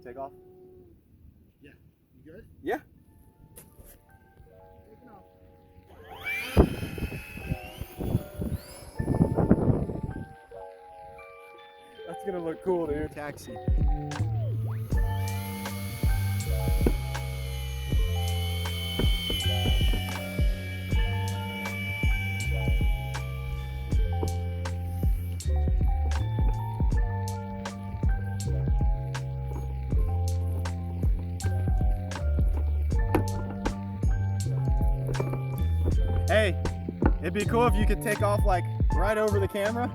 take off? Yeah. You good? Yeah. Taking off. That's gonna look cool, dude. Taxi. Hey, it'd be cool if you could take off like right over the camera.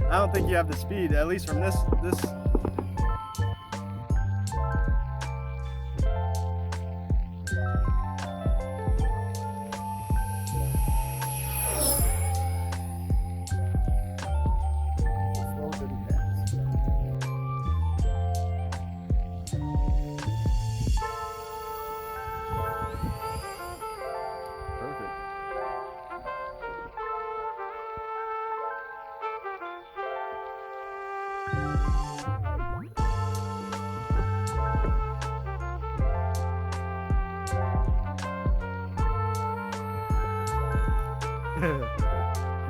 I don't think you have the speed, at least from this.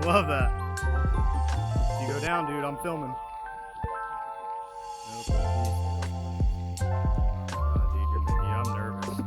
Love that. If you go down, dude, I'm filming. Nope. Dude, I'm nervous.